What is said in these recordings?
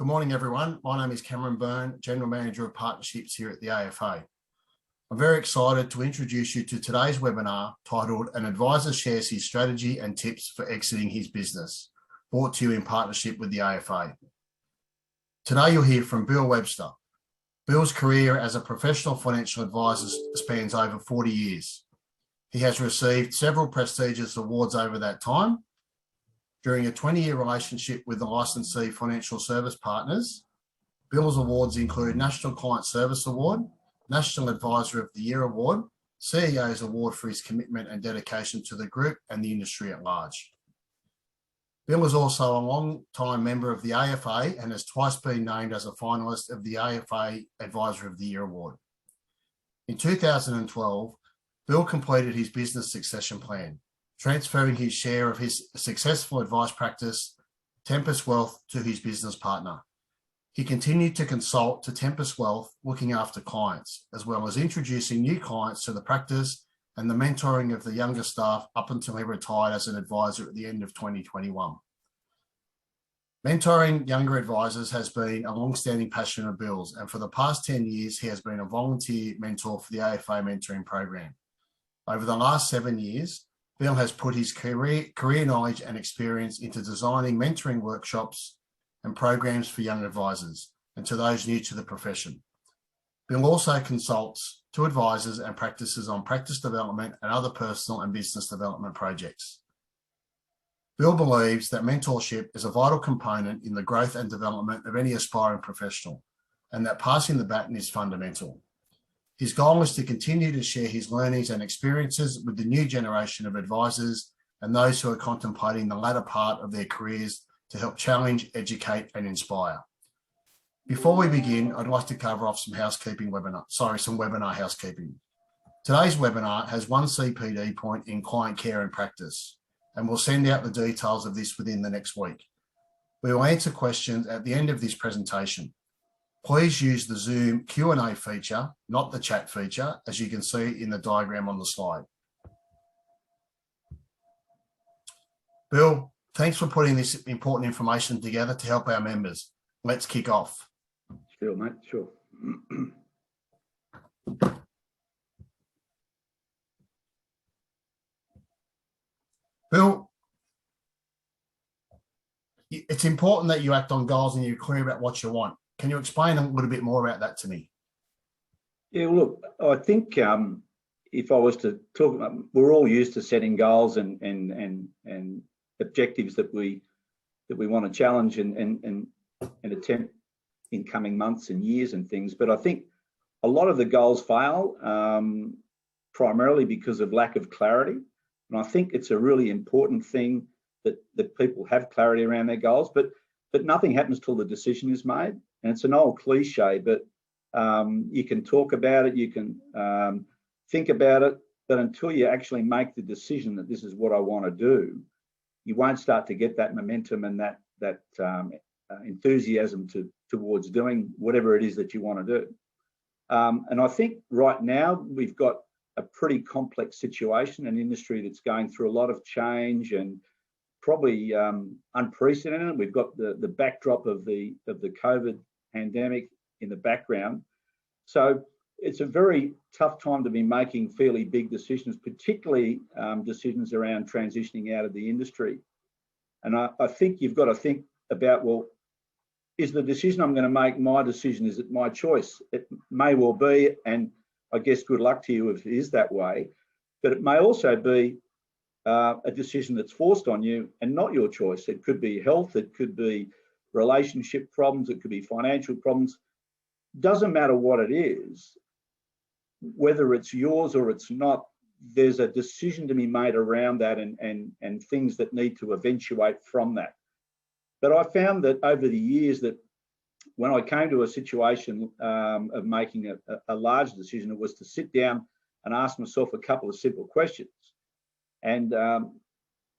Good morning, everyone. My name is Cameron Byrne, General Manager of Partnerships here at the AFA. I'm very excited to introduce you to today's webinar titled An Advisor Shares His Strategy and Tips for Exiting His Business, brought to you in partnership with the AFA. Today you'll hear from Bill Webster. Bill's career as a professional financial advisor spans over 40 years. He has received several prestigious awards over that time. During a 20-year relationship with the licensee financial service partners, Bill's awards include National Client Service Award, National Advisor of the Year Award, CEO's Award for his commitment and dedication to the group and the industry at large. Bill is also a long-time member of the AFA and has twice been named as a finalist of the AFA Advisor of the Year Award. In 2012, Bill completed his business succession plan, transferring his share of his successful advice practice, Tempest Wealth, to his business partner. He continued to consult to Tempest Wealth, looking after clients, as well as introducing new clients to the practice and the mentoring of the younger staff up until he retired as an advisor at the end of 2021. Mentoring younger advisors has been a long-standing passion of Bill's, and for the past 10 years, he has been a volunteer mentor for the AFA mentoring program. Over the last 7 years, Bill has put his career knowledge and experience into designing mentoring workshops and programs for young advisors and to those new to the profession. Bill also consults to advisors and practices on practice development and other personal and business development projects. Bill believes that mentorship is a vital component in the growth and development of any aspiring professional, and that passing the baton is fundamental. His goal is to continue to share his learnings and experiences with the new generation of advisors and those who are contemplating the latter part of their careers to help challenge, educate, and inspire. Before we begin, I'd like to cover off some webinar housekeeping. Today's webinar has one CPD point in client care and practice, and we'll send out the details of this within the next week. We will answer questions at the end of this presentation. Please use the Zoom Q&A feature, not the chat feature, as you can see in the diagram on the slide. Bill, thanks for putting this important information together to help our members. Let's kick off. Sure, mate, sure. Bill, it's important that you act on goals and you're clear about what you want. Can you explain a little bit more about that to me? Yeah, look, I think if I was to talk about, we're all used to setting goals and objectives that we want to challenge and attempt in coming months and years and things. But I think a lot of the goals fail primarily because of lack of clarity. And I think it's a really important thing that people have clarity around their goals, but nothing happens till the decision is made. And it's an old cliche, but you can talk about it, you can think about it, but until you actually make the decision that this is what I want to do, you won't start to get that momentum and that enthusiasm towards doing whatever it is that you want to do. And I think right now we've got a pretty complex situation, an industry that's going through a lot of change and probably unprecedented. We've got the backdrop of the COVID pandemic in the background. So it's a very tough time to be making fairly big decisions, particularly decisions around transitioning out of the industry. And I think you've got to think about, well, is the decision I'm going to make my decision? Is it my choice? It may well be, and I guess good luck to you if it is that way, but it may also be a decision that's forced on you and not your choice. It could be health, it could be relationship problems, it could be financial problems. Doesn't matter what it is, whether it's yours or it's not, there's a decision to be made around that and things that need to eventuate from that. But I found that over the years that when I came to a situation of making a large decision, it was to sit down and ask myself a couple of simple questions. And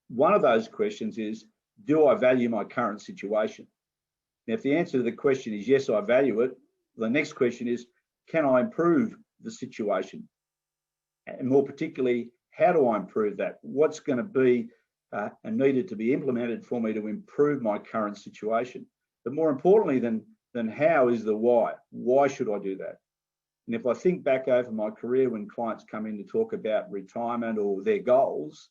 one of those questions is, do I value my current situation? Now, if the answer to the question is yes, I value it, the next question is, can I improve the situation? And more particularly, how do I improve that? What's going to be needed to be implemented for me to improve my current situation? But more importantly than how is the why. Why should I do that? And if I think back over my career when clients come in to talk about retirement or their goals,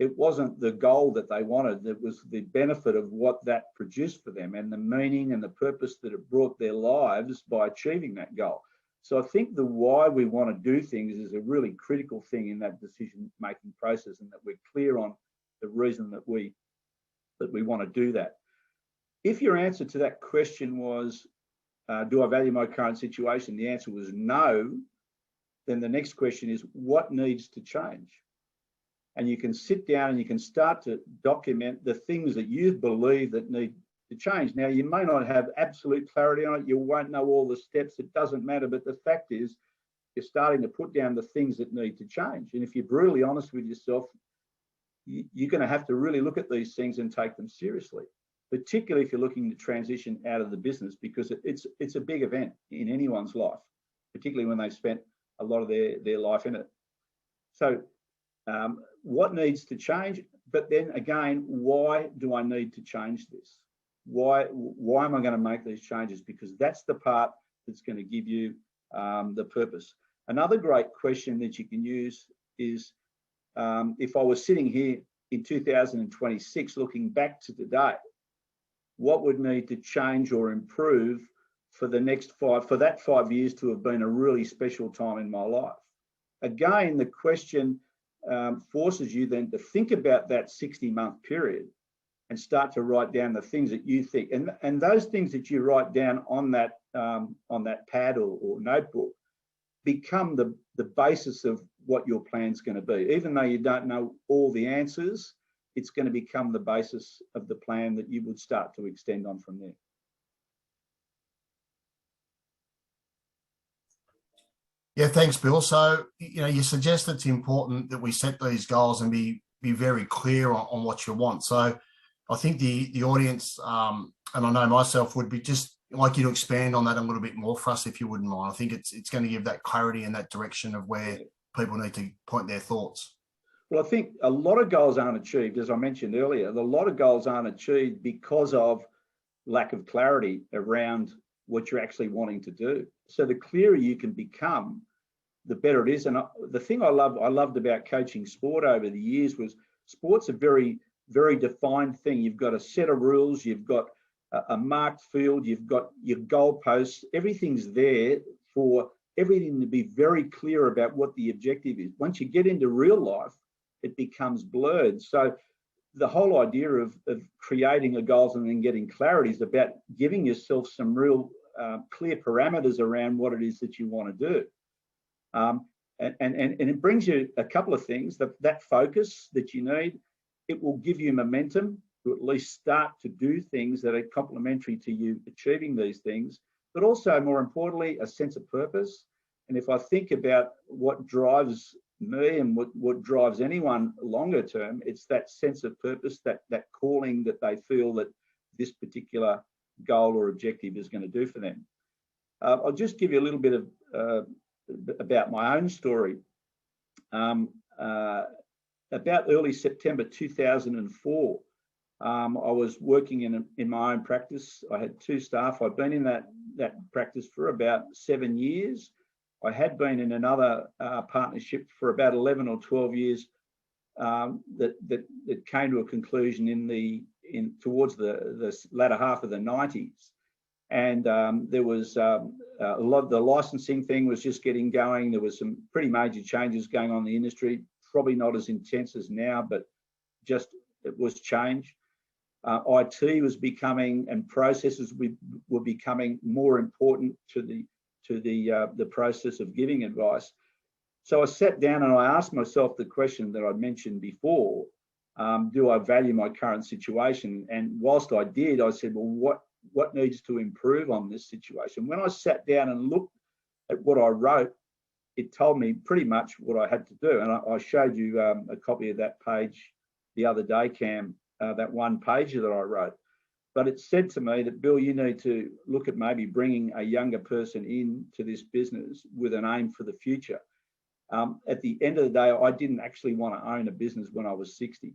it wasn't the goal that they wanted. It was the benefit of what that produced for them and the meaning and the purpose that it brought their lives by achieving that goal. So I think the why we want to do things is a really critical thing in that decision-making process, and that we're clear on the reason that we want to do that. If your answer to that question was, do I value my current situation? The answer was no. Then the next question is, what needs to change? And you can sit down and you can start to document the things that you believe that need to change. Now, you may not have absolute clarity on it. You won't know all the steps. It doesn't matter. But the fact is, you're starting to put down the things that need to change. And if you're brutally honest with yourself, you're going to have to really look at these things and take them seriously, particularly if you're looking to transition out of the business, because it's a big event in anyone's life, particularly when they've spent a lot of their life in it. So what needs to change? But then again, why do I need to change this? Why am I going to make these changes? Because that's the part that's going to give you the purpose. Another great question that you can use is, if I was sitting here in 2026 looking back to today, what would need to change or improve for that 5 years to have been a really special time in my life? Again, the question forces you then to think about that 60-month period and start to write down the things that you think, and those things that you write down on that pad or notebook become the basis of what your plan's going to be. Even though you don't know all the answers, it's going to become the basis of the plan that you would start to extend on from there. Yeah, thanks, Bill. So, you suggest it's important that we set these goals and be very clear on what you want. So I think the audience, and I know myself, would be just like you to expand on that a little bit more for us, if you wouldn't mind. I think it's going to give that clarity and that direction of where people need to point their thoughts. Well, I think a lot of goals aren't achieved, as I mentioned earlier. A lot of goals aren't achieved because of lack of clarity around what you're actually wanting to do. So the clearer you can become, the better it is. And the thing I loved about coaching sport over the years was sport's a very, very defined thing. You've got a set of rules, you've got a marked field, you've got your goalposts, everything's there for everything to be very clear about what the objective is. Once you get into real life, it becomes blurred. So the whole idea of creating a goals and then getting clarity is about giving yourself some real clear parameters around what it is that you want to do. And it brings you a couple of things, that focus that you need. It will give you momentum to at least start to do things that are complementary to you achieving these things, but also more importantly, a sense of purpose. And if I think about what drives me and what drives anyone longer term, it's that sense of purpose, that calling that they feel that this particular goal or objective is going to do for them. I'll just give you a little bit of about my own story. About early September 2004, I was working in my own practice. I had 2 staff. I'd been in that practice for about 7 years. I had been in another partnership for about 11 or 12 years that came to a conclusion towards the latter half of the 90s. And there was a lot of the licensing thing was just getting going. There was some pretty major changes going on in the industry, probably not as intense as now, but just it was change. IT was becoming, and processes were becoming more important to the process of giving advice. So I sat down and I asked myself the question that I mentioned before: do I value my current situation? And whilst I did, I said, well, what needs to improve on this situation? When I sat down and looked at what I wrote, it told me pretty much what I had to do. And I showed you a copy of that page the other day, Cam, that one page that I wrote. But it said to me that, Bill, you need to look at maybe bringing a younger person into this business with an aim for the future. At the end of the day, I didn't actually want to own a business when I was 60.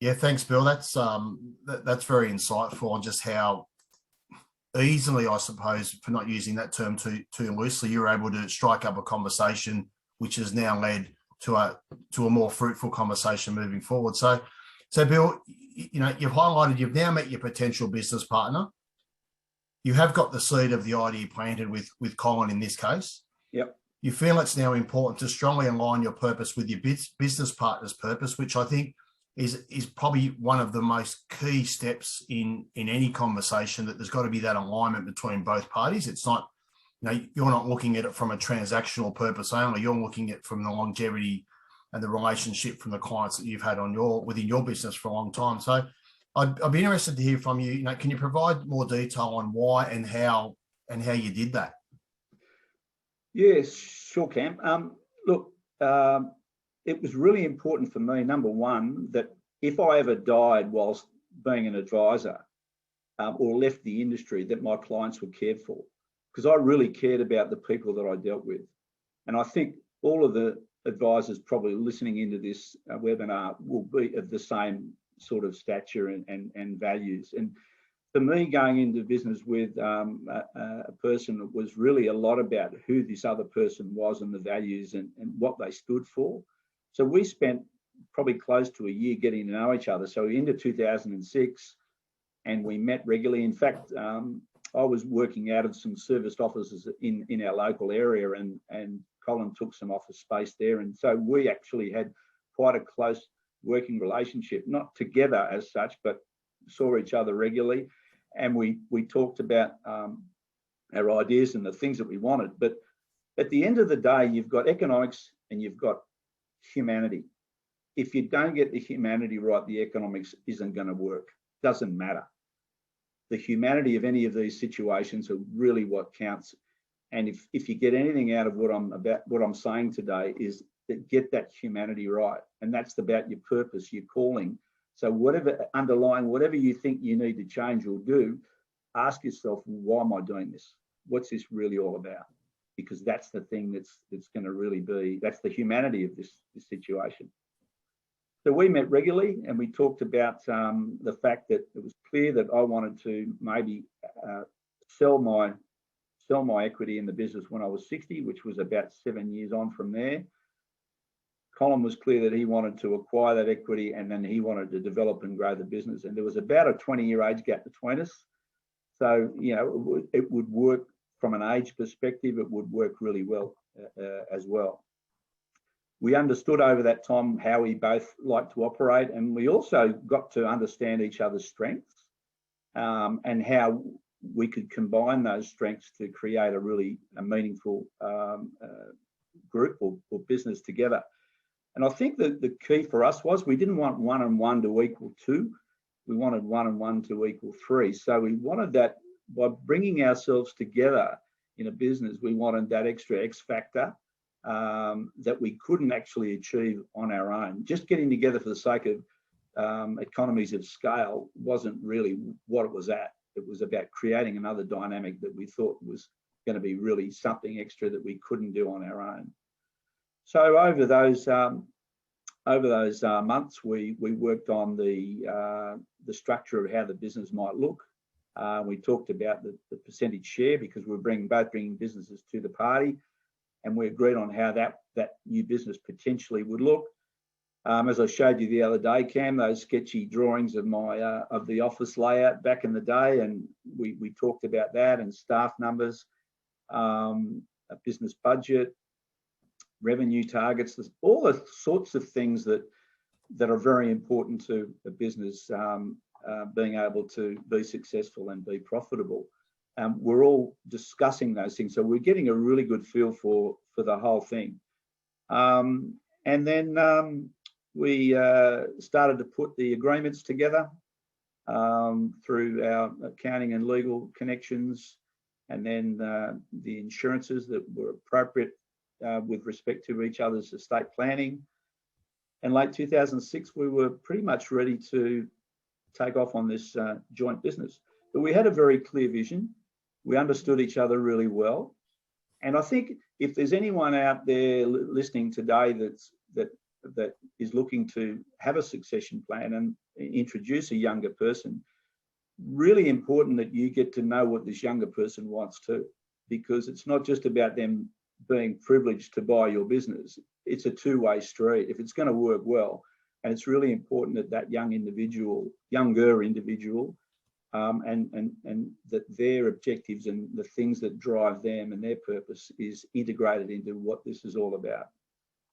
Yeah, thanks, Bill. That's very insightful on just how easily, I suppose, for not using that term too loosely, you're able to strike up a conversation, which has now led to a more fruitful conversation moving forward. So Bill, you've highlighted you've now met your potential business partner. You have got the seed of the idea planted with Colin in this case. Yep. You feel it's now important to strongly align your purpose with your business partner's purpose, which I think is probably one of the most key steps in any conversation, that there's got to be that alignment between both parties. It's not, you're not looking at it from a transactional purpose only. You're looking at it from the longevity and the relationship from the clients that you've had within your business for a long time. So I'd be interested to hear from you. Can you provide more detail on why and how you did that? Yes, sure, Cam. Look, it was really important for me, number one, that if I ever died whilst being an advisor or left the industry, that my clients were cared for, because I really cared about the people that I dealt with. And I think all of the advisors probably listening into this webinar will be of the same sort of stature and values. And for me, going into business with a person, it was really a lot about who this other person was and the values and what they stood for. So we spent probably close to a year getting to know each other. So into 2006, and we met regularly. In fact, I was working out of some serviced offices in our local area, and Colin took some office space there. And so we actually had quite a close working relationship, not together as such, but saw each other regularly. And we talked about our ideas and the things that we wanted. But at the end of the day, you've got economics and you've got humanity. If you don't get the humanity right, the economics isn't going to work. Doesn't matter. The humanity of any of these situations are really what counts. And if you get anything out of what I'm saying today, is that get that humanity right. And that's about your purpose, your calling. So whatever you think you need to change or do, ask yourself, why am I doing this? What's this really all about? Because that's the thing that's going to really be, that's the humanity of this situation. So we met regularly and we talked about the fact that it was clear that I wanted to maybe sell my equity in the business when I was 60, which was about 7 years on from there. Colin was clear that he wanted to acquire that equity and then he wanted to develop and grow the business. And there was about a 20-year age gap between us. So, it would work from an age perspective, it would work really well as well. We understood over that time how we both like to operate, and we also got to understand each other's strengths and how we could combine those strengths to create a meaningful group or business together. And I think that the key for us was we didn't want 1 and 1 to equal 2. We wanted 1 and 1 to equal 3. So we wanted that by bringing ourselves together in a business, we wanted that extra X factor that we couldn't actually achieve on our own. Just getting together for the sake of economies of scale wasn't really what it was at. It was about creating another dynamic that we thought was going to be really something extra that we couldn't do on our own. So over those months, we worked on the structure of how the business might look. We talked about the percentage share because we're both bringing businesses to the party, and we agreed on how that new business potentially would look. As I showed you the other day, Cam, those sketchy drawings of the office layout back in the day, and we talked about that and staff numbers, a business budget, revenue targets, all the sorts of things that are very important to a business being able to be successful and be profitable. We're all discussing those things, so we're getting a really good feel for the whole thing. And then we started to put the agreements together through our accounting and legal connections, and then the insurances that were appropriate with respect to each other's estate planning. In late 2006, we were pretty much ready to take off on this joint business. But we had a very clear vision. We understood each other really well. And I think if there's anyone out there listening today that that is looking to have a succession plan and introduce a younger person, really important that you get to know what this younger person wants too, because it's not just about them being privileged to buy your business. It's a two-way street. If it's going to work well, and it's really important that that younger individual, and that their objectives and the things that drive them and their purpose is integrated into what this is all about.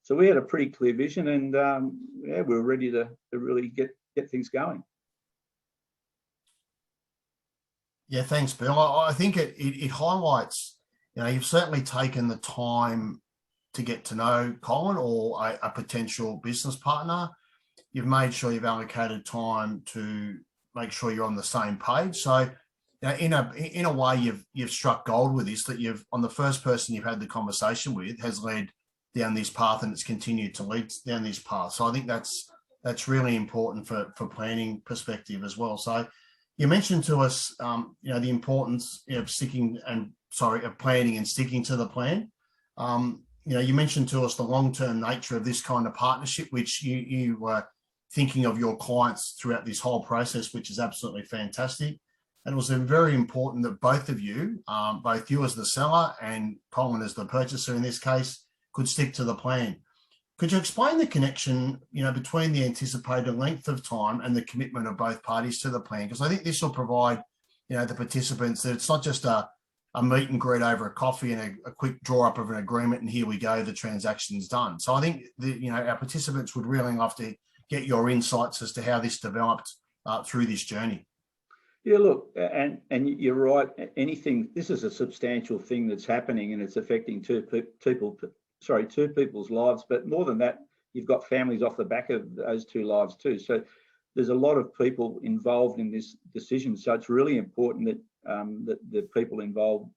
So we had a pretty clear vision, and yeah, we were ready to really get things going. Yeah, thanks, Bill. I think it highlights, you've certainly taken the time to get to know Colin or a potential business partner. You've made sure you've allocated time to make sure you're on the same page. So, in a way, you've struck gold with this. That on the first person you've had the conversation with has led down this path, and it's continued to lead down this path. So I think that's really important for planning perspective as well. So you mentioned to us, the importance of planning and sticking to the plan. You mentioned to us the long-term nature of this kind of partnership, which you were thinking of your clients throughout this whole process, which is absolutely fantastic. And it was very important that both of you, both you as the seller and Colin as the purchaser in this case, could stick to the plan. Could you explain the connection, between the anticipated length of time and the commitment of both parties to the plan? Because I think this will provide, the participants that it's not just a meet and greet over a coffee and a quick draw up of an agreement and here we go, the transaction's done. So I think our participants would really love to get your insights as to how this developed through this journey. Yeah, look, and you're right. This is a substantial thing that's happening, and it's affecting two people's lives. But more than that, you've got families off the back of those two lives too. So there's a lot of people involved in this decision. So it's really important that that the people involved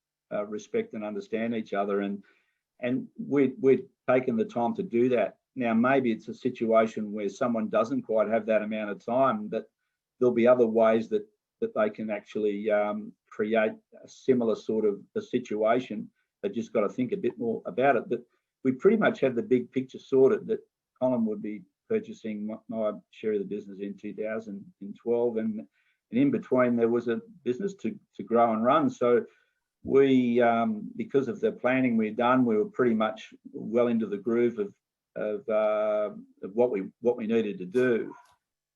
respect and understand each other. And we've taken the time to do that. Now, maybe it's a situation where someone doesn't quite have that amount of time, but there'll be other ways that they can actually create a similar sort of a situation. They just got to think a bit more about it. But we pretty much had the big picture sorted that Colin would be purchasing my share of the business in 2012, and in between there was a business to grow and run. So we, because of the planning we'd done, we were pretty much well into the groove of what we needed to do.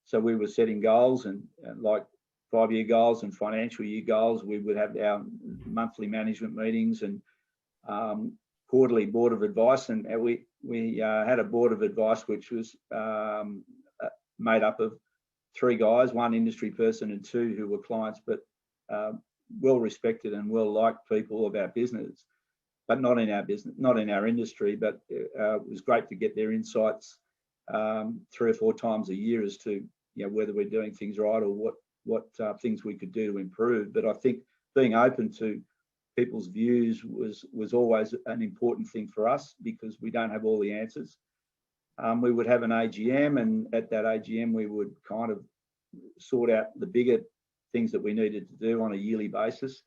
So we were setting goals, and like 5-year goals and financial year goals. We would have our monthly management meetings and quarterly board of advice, and we had a board of advice which was made up of 3 guys, 1 industry person and 2 who were clients, but well respected and well liked people of our business, but not in our industry. But it was great to get their insights 3 or 4 times a year as to whether we're doing things right or what things we could do to improve. But I think being open to people's views was always an important thing for us, because we don't have all the answers. We would have an AGM, and at that AGM we would kind of sort out the bigger things that we needed to do on a yearly basis,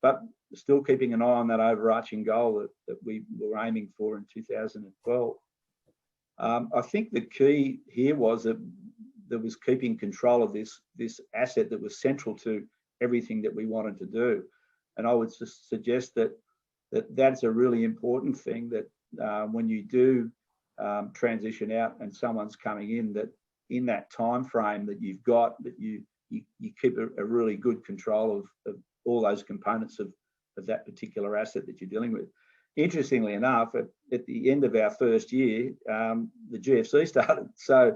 but still keeping an eye on that overarching goal that we were aiming for in 2012. I think the key here was that there was keeping control of this asset that was central to everything that we wanted to do. And I would suggest that's a really important thing, that when you do transition out and someone's coming in, that in that time frame that you've got, that you keep a really good control of all those components of that particular asset that you're dealing with. Interestingly enough, at the end of our first year, the GFC started. So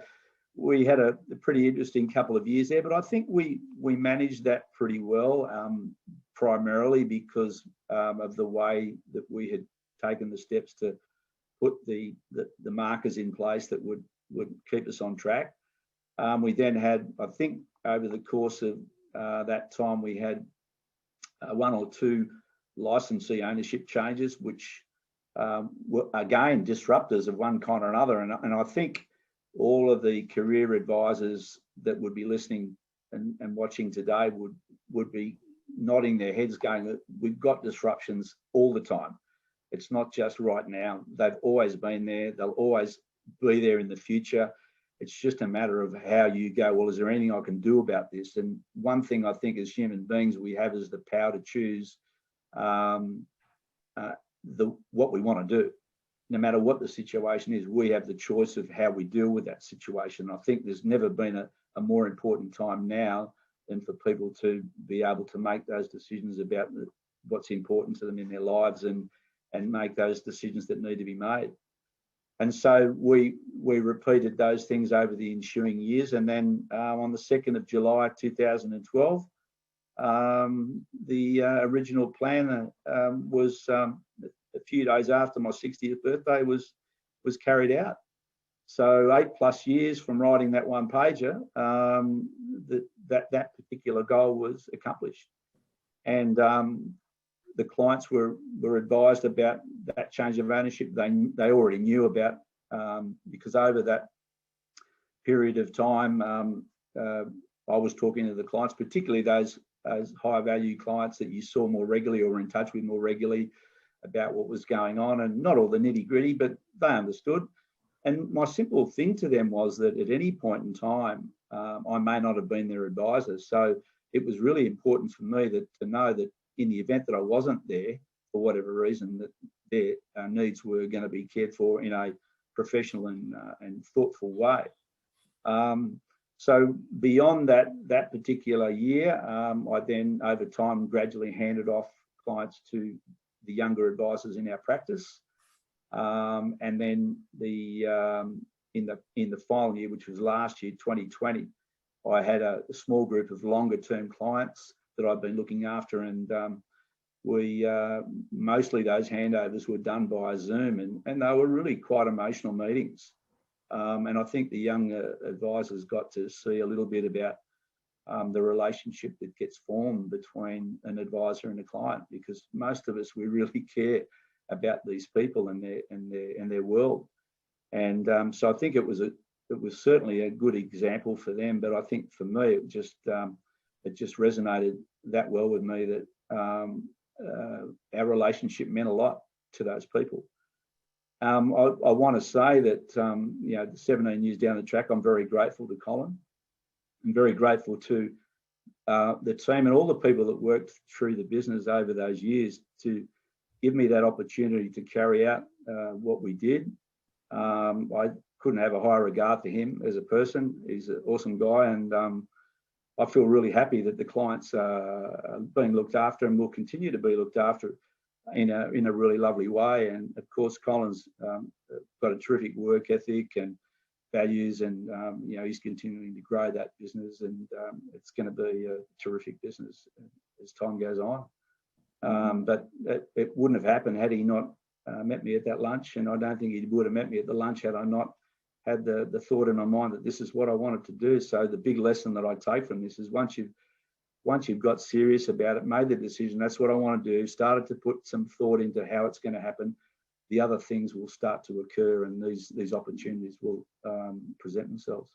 we had a pretty interesting couple of years there, but I think we managed that pretty well, primarily because of the way that we had taken the steps to put the markers in place that would keep us on track. We then had, I think, over the course of that time, we had 1 or 2 licensee ownership changes, which were again disruptors of one kind or another. And I think all of the career advisors that would be listening and watching today would be nodding their heads, going that we've got disruptions all the time. It's not just right now. They've always been there. They'll always be there in the future. It's just a matter of how you go, well, is there anything I can do about this? And one thing I think as human beings we have is the power to choose what we want to do. No matter what the situation is, we have the choice of how we deal with that situation. I think there's never been a more important time now than for people to be able to make those decisions about what's important to them in their lives and make those decisions that need to be made. And so we repeated those things over the ensuing years. And then on the 2nd of July 2012, the original plan was a few days after my 60th birthday was carried out. So 8+ years from writing that one pager, that particular goal was accomplished. And the clients were advised about that change of ownership. They already knew about, because over that period of time, I was talking to the clients, particularly those high value clients that you saw more regularly or were in touch with more regularly, about what was going on, and not all the nitty gritty, but they understood. And my simple thing to them was that at any point in time, I may not have been their advisor. So it was really important for me to know that in the event that I wasn't there, for whatever reason, that their needs were going to be cared for in a professional and thoughtful way. So beyond that particular year, I then over time gradually handed off clients to the younger advisors in our practice, and then in the final year, which was last year, 2020, I had a small group of longer term clients that I've been looking after, and we mostly those handovers were done via Zoom, and they were really quite emotional meetings. And I think the young advisors got to see a little bit about the relationship that gets formed between an advisor and a client, because most of us, we really care about these people and their world. And so I think it was certainly a good example for them, but I think for me it just resonated that well with me that our relationship meant a lot to those people. I want to say that 17 years down the track, I'm very grateful to Colin. I'm very grateful to the team and all the people that worked through the business over those years to give me that opportunity to carry out what we did. I couldn't have a higher regard for him as a person. He's an awesome guy, and I feel really happy that the clients are being looked after and will continue to be looked after in a really lovely way. And of course, Colin's got a terrific work ethic and values, and he's continuing to grow that business, and it's going to be a terrific business as time goes on. But it wouldn't have happened had he not met me at that lunch, and I don't think he would have met me at the lunch had I not had the thought in my mind that this is what I wanted to do. So the big lesson that I take from this is once you've got serious about it, made the decision, that's what I want to do, started to put some thought into how it's going to happen, the other things will start to occur, and these opportunities will present themselves.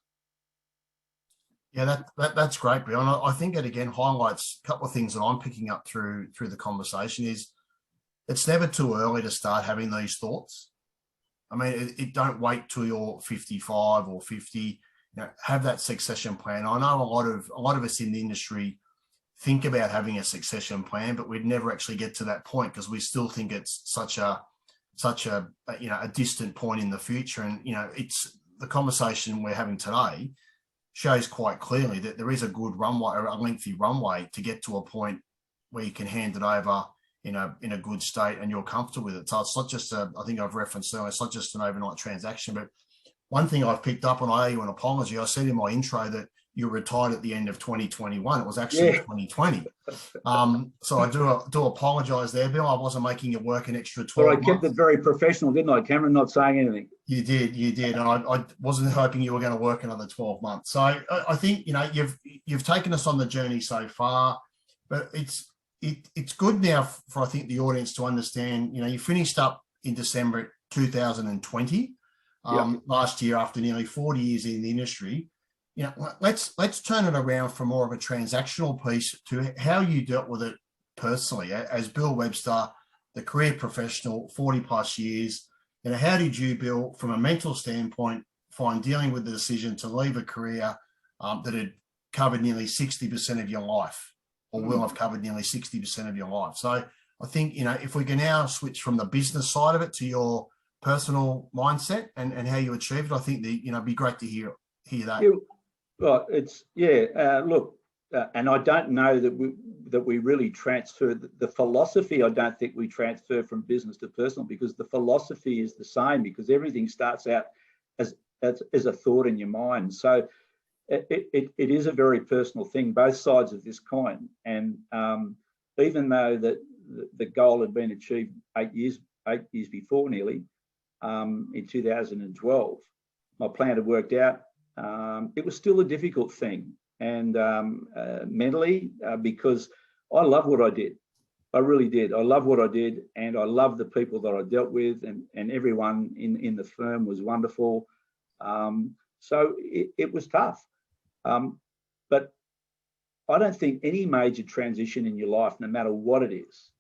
Yeah, that's great, Bill. And I think it again highlights a couple of things that I'm picking up through the conversation is it's never too early to start having these thoughts. I mean, it don't wait till you're 55 or 50. Have that succession plan. I know a lot of us in the industry think about having a succession plan, but we'd never actually get to that point because we still think it's such a distant point in the future. And it's the conversation we're having today shows quite clearly that there is a good runway, or a lengthy runway, to get to a point where you can hand it over in a good state and you're comfortable with it. So it's not just I think I've referenced earlier, it's not just an overnight transaction. But one thing I've picked up, and I owe you an apology, I said in my intro that you retired at the end of 2021. It was actually 2020. So I do apologise there, Bill. I wasn't making it work an extra 12 months. But I kept it very professional, didn't I, Cameron? Not saying anything. You did. And I wasn't hoping you were going to work another 12 months. So I think, you've taken us on the journey so far, but it's good now for, I think, the audience to understand, you finished up in December 2020, last year after nearly 40 years in the industry. Let's turn it around from more of a transactional piece to how you dealt with it personally as Bill Webster, the career professional, 40 plus years. how did you, Bill, from a mental standpoint, find dealing with the decision to leave a career that had covered nearly 60% of your life, or will have covered nearly 60% of your life? So I think, if we can now switch from the business side of it to your personal mindset and how you achieved it, I think it'd be great to hear that. Well, look, and I don't know that we really transfer the philosophy. I don't think we transfer from business to personal, because the philosophy is the same, because everything starts out as a thought in your mind. So it is a very personal thing, both sides of this coin. And even though that the goal had been achieved 8 years before nearly, in 2012, my plan had worked out. It was still a difficult thing, and mentally, because I love what I did. I really did. I love what I did, and I love the people that I dealt with, and everyone in the firm was wonderful. So it was tough. But I don't think any major transition in your life, no matter what it is,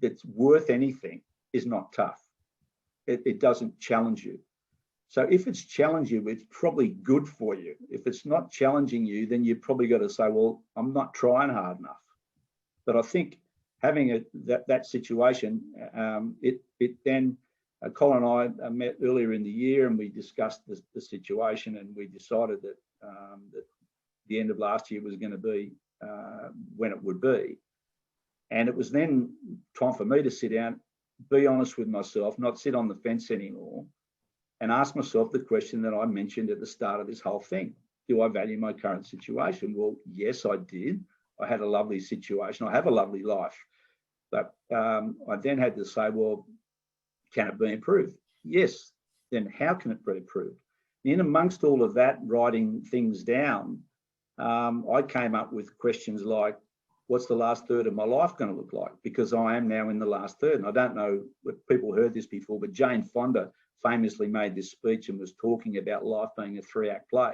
that's worth anything, is not tough. It doesn't challenge you. So if it's challenged you, it's probably good for you. If it's not challenging you, then you've probably got to say, well, I'm not trying hard enough. But I think having that situation, it then, Colin and I met earlier in the year, and we discussed the situation, and we decided that the end of last year was going to be when it would be. And it was then time for me to sit down, be honest with myself, not sit on the fence anymore, and ask myself the question that I mentioned at the start of this whole thing. Do I value my current situation? Well, yes, I did. I had a lovely situation. I have a lovely life. But I then had to say, well, can it be improved? Yes. Then how can it be improved? In amongst all of that, writing things down, I came up with questions like, what's the last third of my life going to look like? Because I am now in the last third. And I don't know if people heard this before, but Jane Fonda famously made this speech and was talking about life being a 3-act play.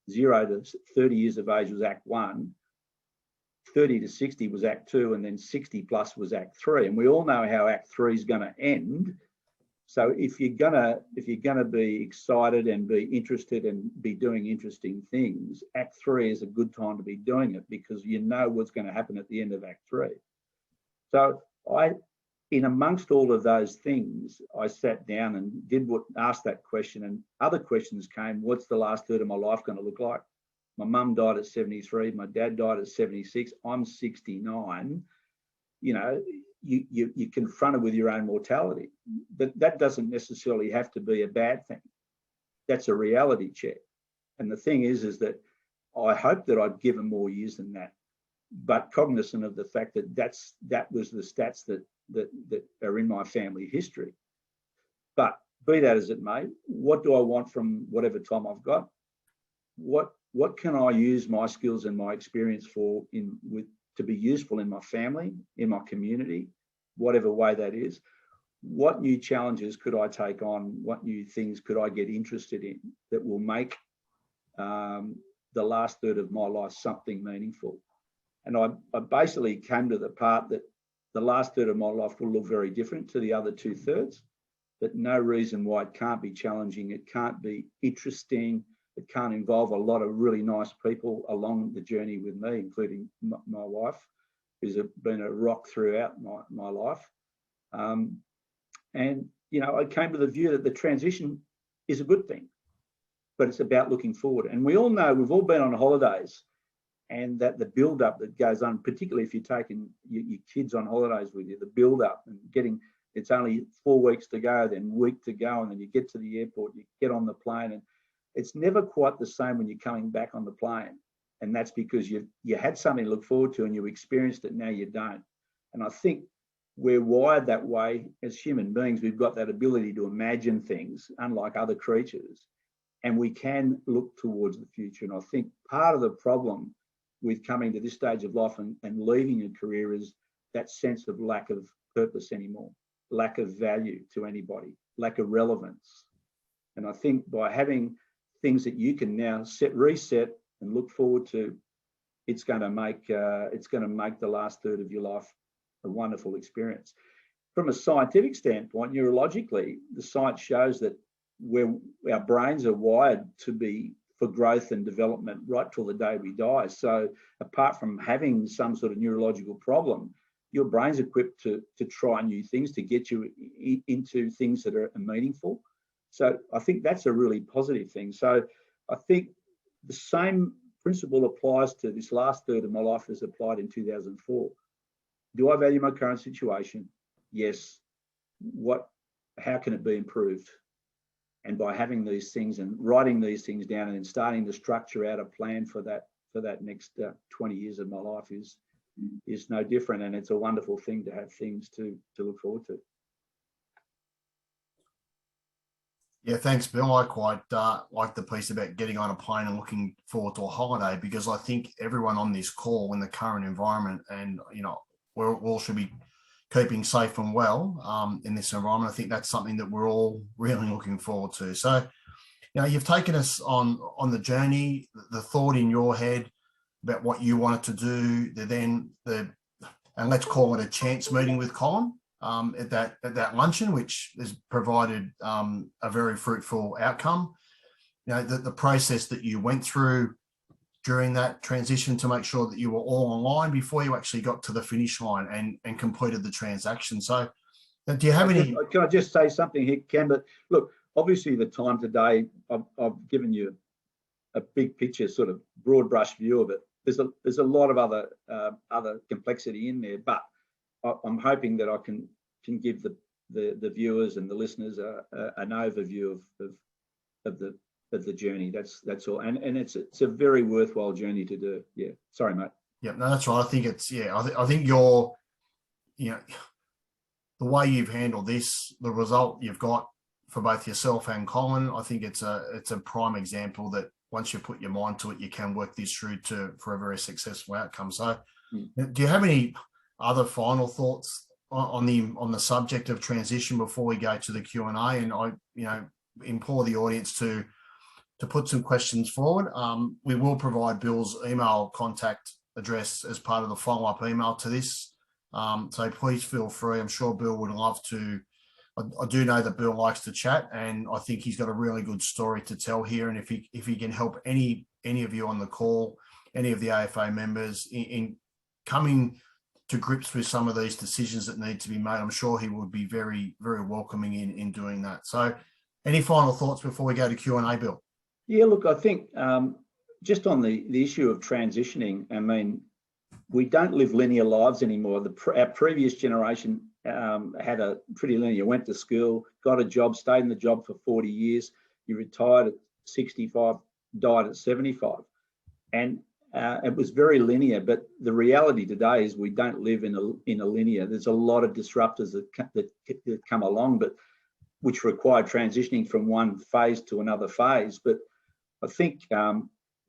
0 to 30 years of age was Act 1, 30 to 60 was Act 2, and then 60 plus was Act 3. And we all know how Act 3 is going to end. So if you're gonna be excited and be interested and be doing interesting things, Act 3 is a good time to be doing it, because you know what's going to happen at the end of Act 3. So in amongst all of those things, I sat down and asked that question, and other questions came. What's the last third of my life going to look like? My mum died at 73. My dad died at 76. I'm 69. You're confronted with your own mortality, but that doesn't necessarily have to be a bad thing. That's a reality check. And the thing is that I hope that I'd given more years than that, but cognizant of the fact that that was the stats that are in my family history. But be that as it may, what do I want from whatever time I've got? What can I use my skills and my experience for to be useful in my family, in my community, whatever way that is? What new challenges could I take on? What new things could I get interested in that will make the last third of my life something meaningful? And I basically came to the part that the last third of my life will look very different to the other 2/3, but no reason why it can't be challenging. It can't be interesting. It can't involve a lot of really nice people along the journey with me, including my wife, who's been a rock throughout my life. And, I came to the view that the transition is a good thing, but it's about looking forward. And we all know, we've all been on holidays, and that the build-up that goes on, particularly if you're taking your kids on holidays with you, the build-up and it's only 4 weeks to go, then week to go, and then you get to the airport, you get on the plane, and it's never quite the same when you're coming back on the plane. And that's because you had something to look forward to and you experienced it, now you don't. And I think we're wired that way as human beings. We've got that ability to imagine things, unlike other creatures, and we can look towards the future. And I think part of the problem with coming to this stage of life and leaving a career is that sense of lack of purpose anymore, lack of value to anybody, lack of relevance. And I think by having things that you can now reset and look forward to, it's going to make the last third of your life a wonderful experience. from a scientific standpoint, neurologically, the science shows that our brains are wired to be for growth and development right till the day we die. So apart from having some sort of neurological problem, your brain's equipped to try new things, to get you into things that are meaningful. So I think that's a really positive thing. So I think the same principle applies to this last third of my life as applied in 2004. Do I value my current situation? Yes. How can it be improved? And by having these things and writing these things down and then starting to structure out a plan for that next 20 years of my life is no different. And it's a wonderful thing to have things to look forward to. Yeah, thanks, Bill. I quite like the piece about getting on a plane and looking forward to a holiday, because I think everyone on this call in the current environment, and we all should be keeping safe and well in this environment. I think that's something that we're all really looking forward to. So, you've taken us on the journey, the thought in your head about what you wanted to do, and let's call it a chance meeting with Colin at that luncheon, which has provided a very fruitful outcome. The process that you went through during that transition to make sure that you were all online before you actually got to the finish line and completed the transaction. So do you have any... Can I just say something here, Cam? But look, obviously the time today, I've given you a big picture, sort of broad brush view of it. There's a lot of other complexity in there, but I'm hoping that I can give the viewers and the listeners an overview of the journey. That's all, and it's a very worthwhile journey to do. Yeah, sorry, mate. Yeah, no, that's right. I think it's I think the way you've handled this, the result you've got for both yourself and Colin, I think it's a prime example that once you put your mind to it, you can work this through for a very successful outcome. So, do you have any other final thoughts on the subject of transition before we go to the Q&A? And I implore the audience to put some questions forward. We will provide Bill's email contact address as part of the follow-up email to this. So please feel free. I'm sure Bill would love to. I do know that Bill likes to chat, and I think he's got a really good story to tell here. And if he can help any of you on the call, any of the AFA members in coming to grips with some of these decisions that need to be made, I'm sure he would be very, very welcoming in doing that. So any final thoughts before we go to Q&A, Bill? Yeah, look, I think just on the issue of transitioning, I mean, we don't live linear lives anymore. Our previous generation had a pretty linear, went to school, got a job, stayed in the job for 40 years. You retired at 65, died at 75. And it was very linear, but the reality today is we don't live in a linear. There's a lot of disruptors that come along, but which require transitioning from one phase to another phase. But I think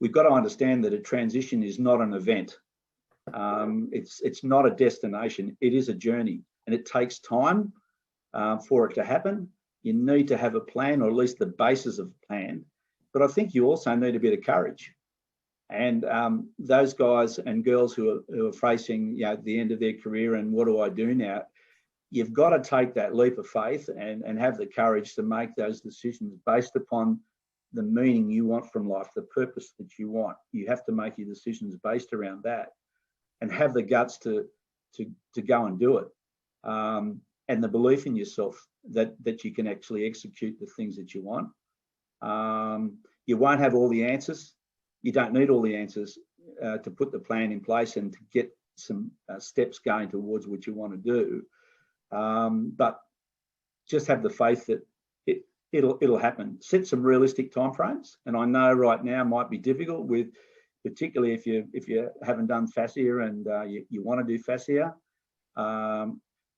we've got to understand that a transition is not an event. It's not a destination. It is a journey, and it takes time for it to happen. You need to have a plan, or at least the basis of a plan. But I think you also need a bit of courage. And those guys and girls who are facing the end of their career and what do I do now, you've got to take that leap of faith and have the courage to make those decisions based upon the meaning you want from life, the purpose that you want. You have to make your decisions based around that and have the guts to go and do it. And the belief in yourself that you can actually execute the things that you want. You won't have all the answers. You don't need all the answers to put the plan in place and to get some steps going towards what you want to do. But just have the faith that it'll happen. Set some realistic timeframes. And I know right now might be difficult, with particularly if you haven't done fascia and you want to do fascia.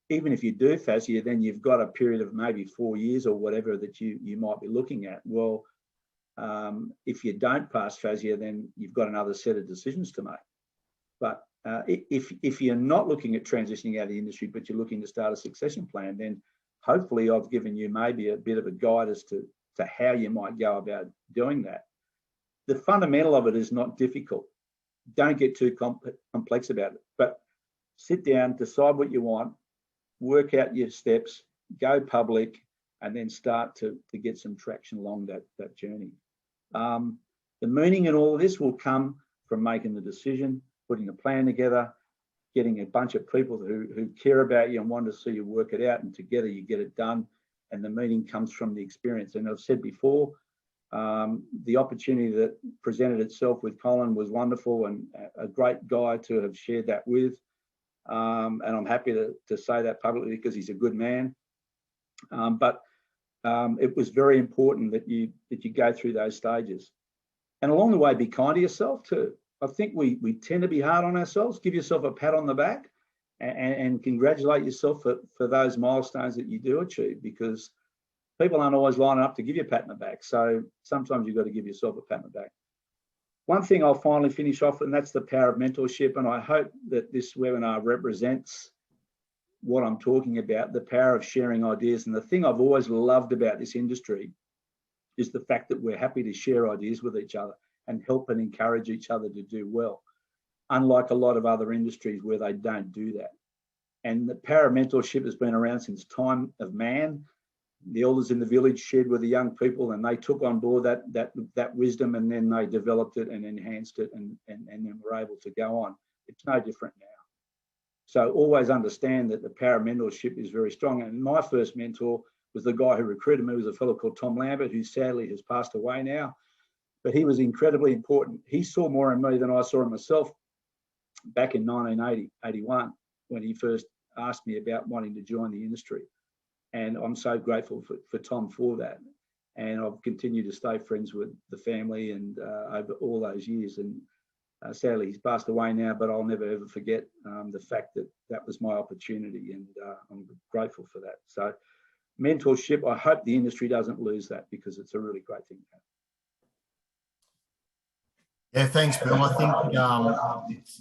Even if you do fascia, then you've got a period of maybe 4 years or whatever that you might be looking at. Well, if you don't pass fascia, then you've got another set of decisions to make. But if you're not looking at transitioning out of the industry, but you're looking to start a succession plan, then hopefully I've given you maybe a bit of a guide as to how you might go about doing that. The fundamental of it is not difficult. Don't get too complex about it, but sit down, decide what you want, work out your steps, go public, and then start to get some traction along that journey. The meaning in all of this will come from making the decision, putting a plan together, getting a bunch of people who care about you and want to see you work it out, and together you get it done. And the meaning comes from the experience. And I've said before, the opportunity that presented itself with Colin was wonderful, and a great guy to have shared that with. And I'm happy to say that publicly because he's a good man. But it was very important that you go through those stages. And along the way, be kind to yourself too. I think we tend to be hard on ourselves. Give yourself a pat on the back and congratulate yourself for those milestones that you do achieve, because people aren't always lining up to give you a pat on the back. So sometimes you've got to give yourself a pat on the back. One thing I'll finally finish off, and that's the power of mentorship. And I hope that this webinar represents what I'm talking about, the power of sharing ideas. And the thing I've always loved about this industry is the fact that we're happy to share ideas with each other and help and encourage each other to do well, unlike a lot of other industries where they don't do that. And the power of mentorship has been around since time of man. The elders in the village shared with the young people, and they took on board that wisdom, and then they developed it and enhanced it, and then were able to go on. It's no different now. So always understand that the power of mentorship is very strong. And my first mentor was the guy who recruited me, was a fellow called Tom Lambert, who sadly has passed away now. But he was incredibly important. He saw more in me than I saw in myself back in 1981, when he first asked me about wanting to join the industry. And I'm so grateful for Tom for that. And I've continued to stay friends with the family and over all those years. And sadly, he's passed away now, but I'll never ever forget the fact that that was my opportunity, and I'm grateful for that. So mentorship, I hope the industry doesn't lose that, because it's a really great thing to have. Yeah, thanks, Bill. I think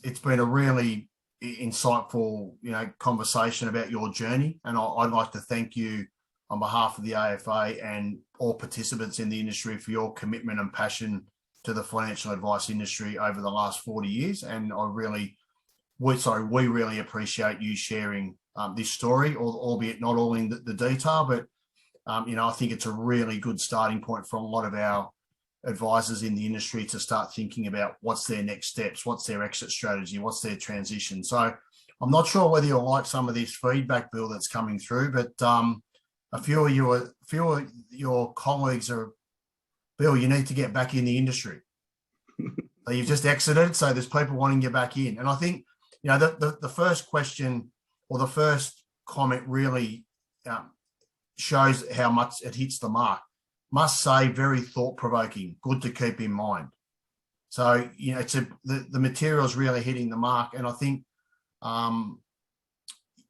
it's been a really insightful, conversation about your journey, and I'd like to thank you on behalf of the AFA and all participants in the industry for your commitment and passion to the financial advice industry over the last 40 years. And we really appreciate you sharing this story, albeit not all in the detail, but I think it's a really good starting point for a lot of our advisors in the industry to start thinking about what's their next steps, what's their exit strategy, what's their transition. So I'm not sure whether you'll like some of this feedback, Bill, that's coming through, but a few of your colleagues are, Bill, you need to get back in the industry. So you've just exited, so there's people wanting you back in. And I think, the first question or the first comment really shows how much it hits the mark. Must say, very thought-provoking, good to keep in mind. So, the material's really hitting the mark. And I think,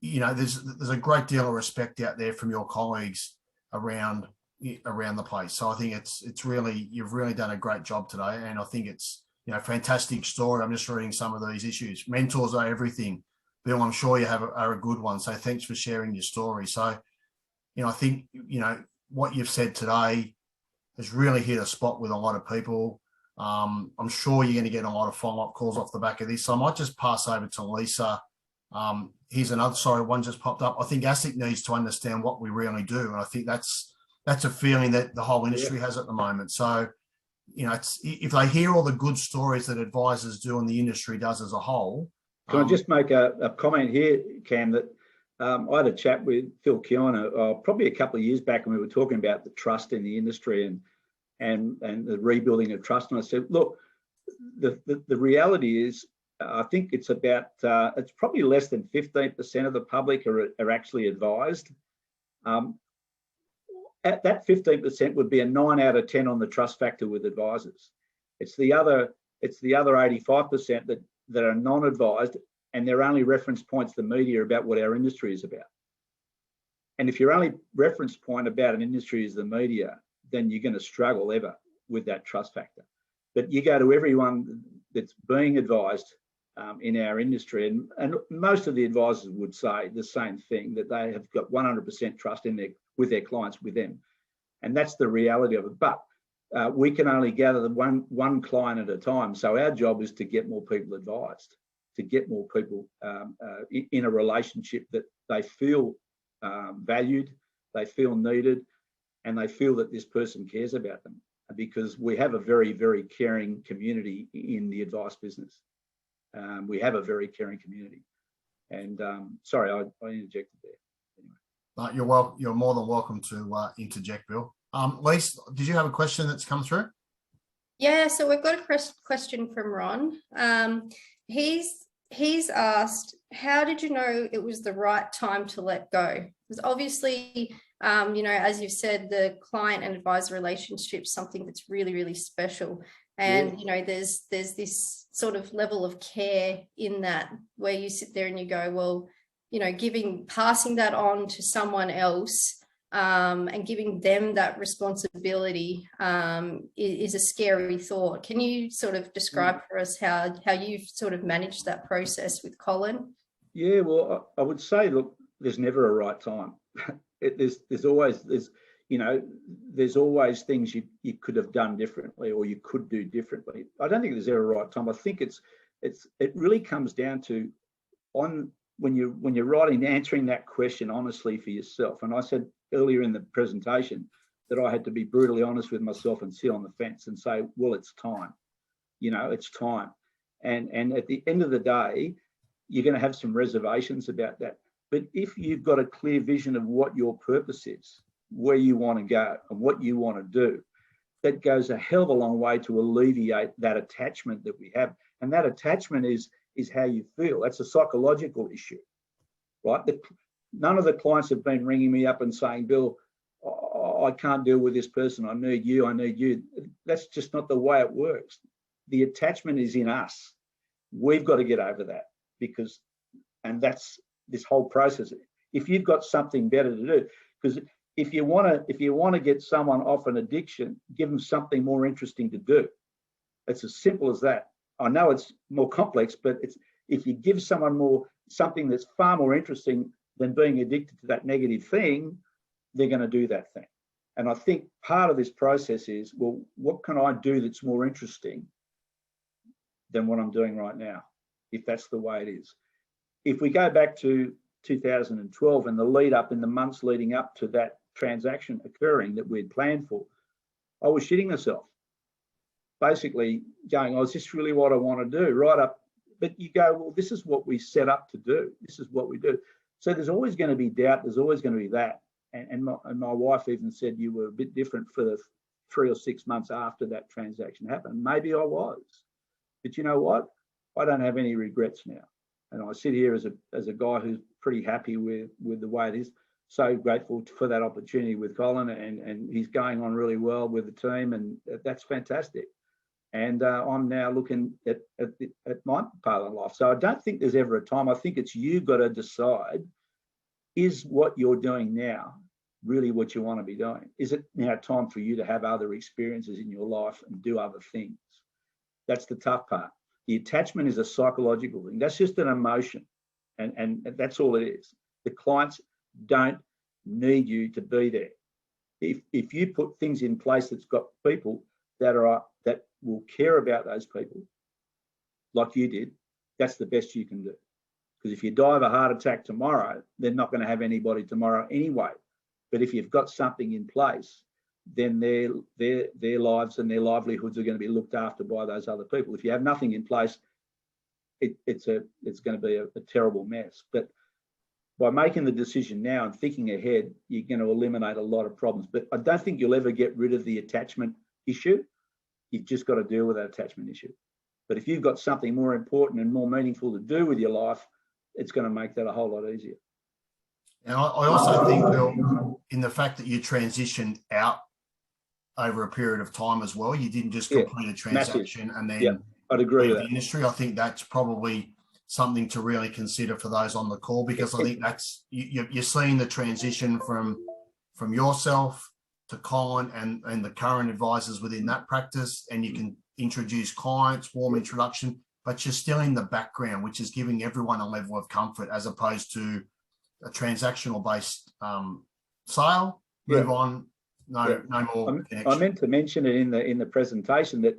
there's a great deal of respect out there from your colleagues around the place. So I think you've really done a great job today. And I think it's, fantastic story. I'm just reading some of these issues. Mentors are everything. Bill, I'm sure you are a good one. So thanks for sharing your story. So, I think, what you've said today has really hit a spot with a lot of people. I'm sure you're going to get a lot of follow-up calls off the back of this. So I might just pass over to Lisa. Here's another, one just popped up. I think ASIC needs to understand what we really do. And I think that's a feeling that the whole industry has at the moment. So, if they hear all the good stories that advisors do and the industry does as a whole. Can I just make a comment here, Cam, that I had a chat with Phil Kiona probably a couple of years back, and we were talking about the trust in the industry and the rebuilding of trust. And I said, look, the reality is, I think it's about, it's probably less than 15% of the public are actually advised. At that 15% would be a 9 out of 10 on the trust factor with advisors. It's the other 85% that are non-advised, and they're only reference points to the media about what our industry is about. And if your only reference point about an industry is the media, then you're going to struggle ever with that trust factor. But you go to everyone that's being advised in our industry, and most of the advisors would say the same thing, that they have got 100% trust with their clients, with them. And that's the reality of it. But we can only gather one client at a time. So our job is to get more people advised. to get more people in a relationship that they feel valued, they feel needed, and they feel that this person cares about them, because we have a very, very caring community in the advice business. We have a very caring community. And sorry, I interjected there. Anyway. You're more than welcome to interject, Bill. Lise, did you have a question that's come through? Yeah, so we've got a question from Ron. He's asked, how did you know it was the right time to let go? Because obviously, you know, as you've said, the client and advisor relationship is something that's really, really special. And, you know, there's this sort of level of care in that, where you sit there and you go, well, you know, passing that on to someone else and giving them that responsibility is a scary thought. Can you sort of describe for us how you've sort of managed that process with Colin? Yeah, well, I would say, look, there's never a right time. There's always things you could have done differently, or you could do differently. I don't think there's ever a right time. I think it really comes down to when you're writing, answering that question honestly for yourself. And I said earlier in the presentation that I had to be brutally honest with myself and sit on the fence and say, well, it's time. You know, it's time. And at the end of the day, you're going to have some reservations about that. But if you've got a clear vision of what your purpose is, where you want to go and what you want to do, that goes a hell of a long way to alleviate that attachment that we have. And that attachment is how you feel. That's a psychological issue, right? None of the clients have been ringing me up and saying, Bill, I can't deal with this person. I need you. That's just not the way it works. The attachment is in us. We've got to get over that, and that's this whole process. If you've got something better to do, because if you want to get someone off an addiction, give them something more interesting to do. It's as simple as that. I know it's more complex, but if you give someone something that's far more interesting than being addicted to that negative thing, they're going to do that thing. And I think part of this process is, well, what can I do that's more interesting than what I'm doing right now, if that's the way it is? If we go back to 2012 and the lead up, in the months leading up to that transaction occurring that we'd planned for, I was shitting myself, basically going, oh, is this really what I want to do? Right up. But you go, well, this is what we set up to do. This is what we do. So there's always going to be doubt. There's always going to be that. And my wife even said you were a bit different for the 3 or 6 months after that transaction happened. Maybe I was. But you know what? I don't have any regrets now. And I sit here as a guy who's pretty happy with the way it is. So grateful for that opportunity with Colin, and he's going on really well with the team, and that's fantastic. And I'm now looking at my part of life. So I don't think there's ever a time. I think it's you've got to decide, is what you're doing now really what you want to be doing? Is it now time for you to have other experiences in your life and do other things? That's the tough part. The attachment is a psychological thing. That's just an emotion. And that's all it is. The clients don't need you to be there. If you put things in place that's got people that will care about those people, like you did, that's the best you can do. Because if you die of a heart attack tomorrow, they're not going to have anybody tomorrow anyway. But if you've got something in place, then their lives and their livelihoods are going to be looked after by those other people. If you have nothing in place, it's going to be a terrible mess. But by making the decision now and thinking ahead, you're going to eliminate a lot of problems. But I don't think you'll ever get rid of the attachment issue. You've just got to deal with that attachment issue. But if you've got something more important and more meaningful to do with your life, it's going to make that a whole lot easier. And I also think, Bill, in the fact that you transitioned out over a period of time as well, you didn't just complete a transaction and then I'd agree with the industry. I think that's probably something to really consider for those on the call, because I think that's you're seeing the transition from yourself to Colin and the current advisors within that practice, and you can introduce clients, warm introduction, but you're still in the background, which is giving everyone a level of comfort as opposed to a transactional based sale. Move on. No more connection. I meant to mention it in the presentation that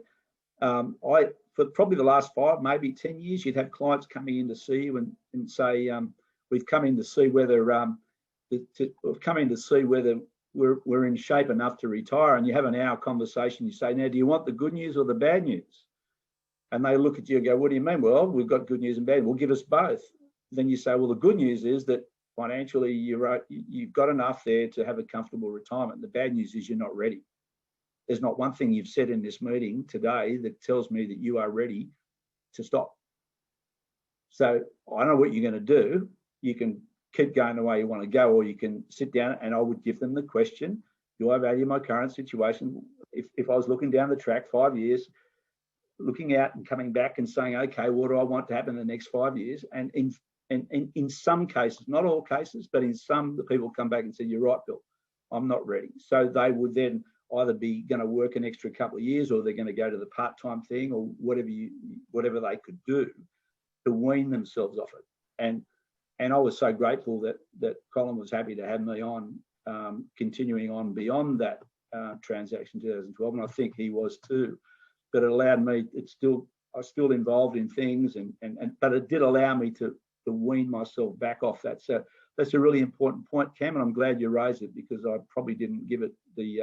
for probably the last 5, maybe 10 years, you'd have clients coming in to see you and say, we've come in to see whether we're in shape enough to retire. And you have an hour conversation. You say, now, do you want the good news or the bad news? And they look at you and go, what do you mean? Well, we've got good news and bad. Well, give us both. Then you say, well, the good news is that financially you've got enough there to have a comfortable retirement. The bad news is you're not ready. There's not one thing you've said in this meeting today that tells me that you are ready to stop. So I don't know what you're going to do. You can keep going the way you want to go, or you can sit down, and I would give them the question, do I value my current situation? If I was looking down the track 5 years, looking out and coming back and saying, okay, what do I want to happen in the next 5 years? And in some cases, not all cases, but in some, the people come back and say, you're right, Bill, I'm not ready. So they would then either be going to work an extra couple of years, or they're going to go to the part-time thing, or whatever they could do to wean themselves off it. And I was so grateful that Colin was happy to have me on, continuing on beyond that transaction 2012, and I think he was too. But it allowed me, I was still involved in things, but it did allow me to wean myself back off that. So that's a really important point, Cam, and I'm glad you raised it, because I probably didn't give it the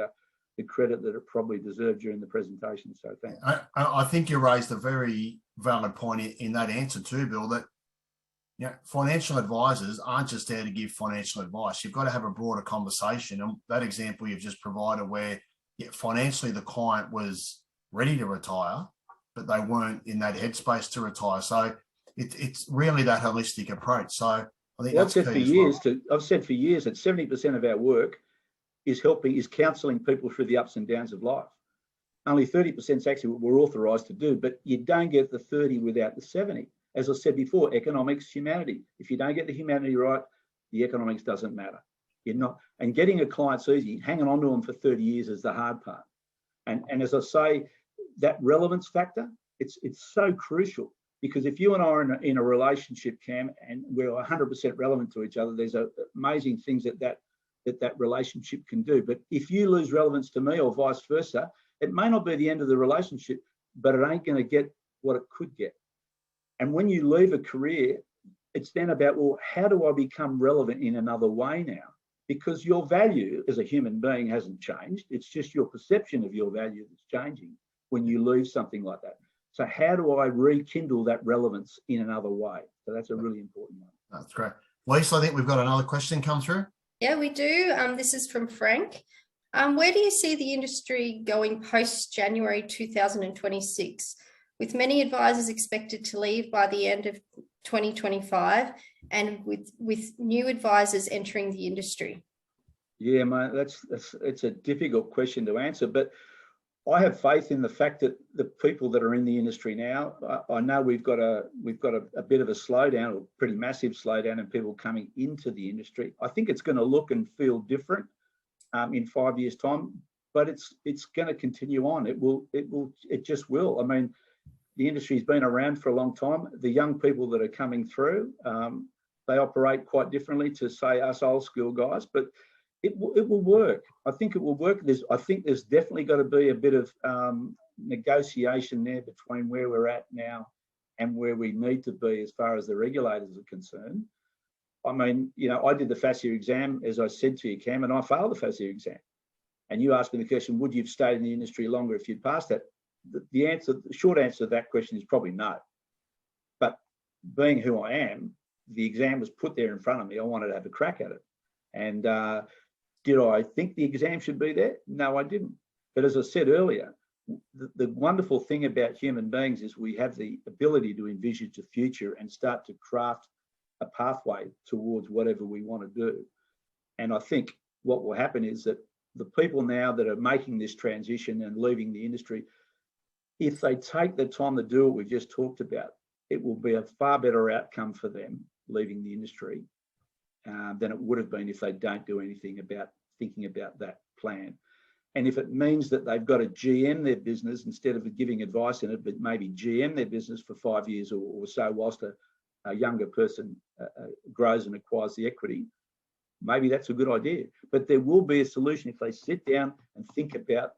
credit that it probably deserved during the presentation. So thanks. I think you raised a very valid point in that answer too, Bill, that financial advisors aren't just there to give financial advice. You've got to have a broader conversation. And that example you've just provided, where financially the client was ready to retire, but they weren't in that headspace to retire. So it's really that holistic approach. So I think that's key as well. I've said for years that 70% of our work is counselling people through the ups and downs of life. Only 30% is actually what we're authorised to do, but you don't get the 30 without the 70. As I said before, economics, humanity. If you don't get the humanity right, the economics doesn't matter. You're not, and getting a client's easy. Hanging on to them for 30 years is the hard part. And as I say, that relevance factor, it's so crucial, because if you and I are in a relationship, Cam, and we're 100% relevant to each other, there's amazing things that relationship can do. But if you lose relevance to me, or vice versa, it may not be the end of the relationship, but it ain't going to get what it could get. And when you leave a career, it's then about, well, how do I become relevant in another way now? Because your value as a human being hasn't changed. It's just your perception of your value that's changing when you leave something like that. So how do I rekindle that relevance in another way? So that's a really important one. That's great. Lisa, I think we've got another question come through. Yeah, we do. This is from Frank. Where do you see the industry going post-January 2026? With many advisors expected to leave by the end of 2025, and with new advisors entering the industry? Yeah, mate, it's a difficult question to answer, but I have faith in the fact that the people that are in the industry now, I know we've got a bit of a slowdown, or pretty massive slowdown in people coming into the industry. I think it's going to look and feel different in 5 years' time, but it's going to continue on. It just will. I mean, the industry's been around for a long time. The young people that are coming through, they operate quite differently to, say, us old school guys, but it will work. I think it will work. I think there's definitely got to be a bit of negotiation there between where we're at now and where we need to be as far as the regulators are concerned. I mean, I did the FASEA exam, as I said to you, Cam, and I failed the FASEA exam. And you asked me the question, would you have stayed in the industry longer if you'd passed that? The short answer to that question is probably no. But being who I am, the exam was put there in front of me. I wanted to have a crack at it. And did I think the exam should be there? No, I didn't. But as I said earlier, the wonderful thing about human beings is we have the ability to envisage the future and start to craft a pathway towards whatever we want to do. And I think what will happen is that the people now that are making this transition and leaving the industry, if they take the time to do what we just talked about, it will be a far better outcome for them leaving the industry than it would have been if they don't do anything about thinking about that plan. And if it means that they've got to GM their business instead of giving advice in it, but maybe GM their business for 5 years or so whilst a younger person grows and acquires the equity, maybe that's a good idea. But there will be a solution if they sit down and think about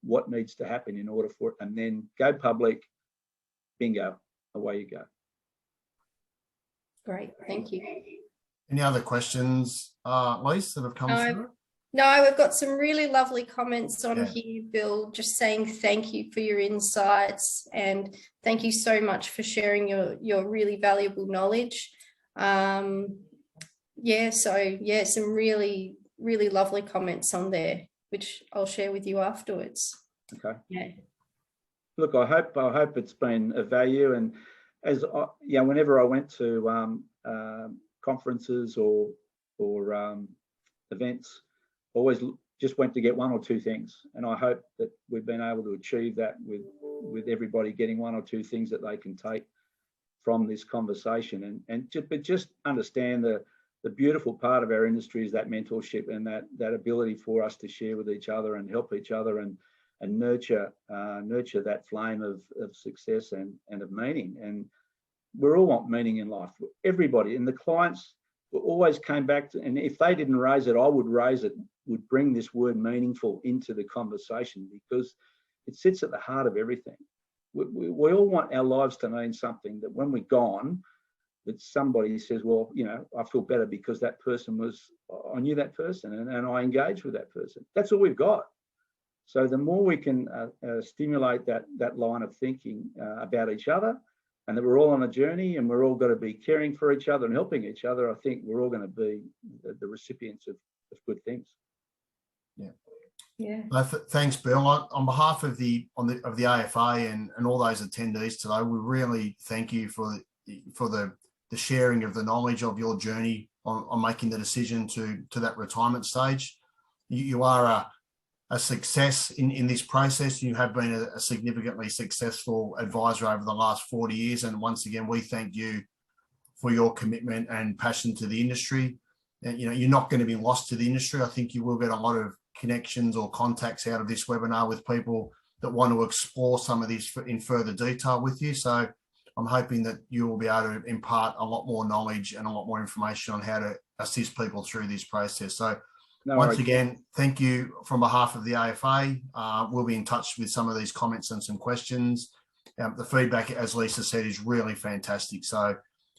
what needs to happen in order for it, and then go public, bingo, away you go. Great, thank you. Any other questions, Lise, that have come through? No, we've got some really lovely comments on Yeah. here, Bill, just saying thank you for your insights and thank you so much for sharing your really valuable knowledge. Yeah, so yeah, some really, really lovely comments on there, which I'll share with you afterwards. Okay. Yeah. Look, I hope it's been of value, and as whenever I went to conferences or events, always just went to get one or two things, and I hope that we've been able to achieve that with everybody getting one or two things that they can take from this conversation, but just understand the beautiful part of our industry is that mentorship and that ability for us to share with each other and help each other and nurture that flame of success and of meaning. And we all want meaning in life. Everybody, and the clients always came back to, and if they didn't raise it, I would raise it, would bring this word meaningful into the conversation, because it sits at the heart of everything. We all want our lives to mean something, that when we're gone, that somebody says, well, I feel better because that person I knew that person and I engaged with that person. That's all we've got. So the more we can stimulate that line of thinking about each other, and that we're all on a journey and we're all got to be caring for each other and helping each other, I think we're all going to be the recipients of good things. Yeah. Yeah. Thanks, Bill. On behalf of the AFA and all those attendees today, we really thank you for the sharing of the knowledge of your journey on making the decision to that retirement stage. You are a success in this process. You have been a significantly successful advisor over the last 40 years. And once again, we thank you for your commitment and passion to the industry. And, you're not going to be lost to the industry. I think you will get a lot of connections or contacts out of this webinar with people that want to explore some of this in further detail with you. So I'm hoping that you will be able to impart a lot more knowledge and a lot more information on how to assist people through this process. So once again, thank you from behalf of the AFA. We'll be in touch with some of these comments and some questions. The feedback, as Lisa said, is really fantastic. So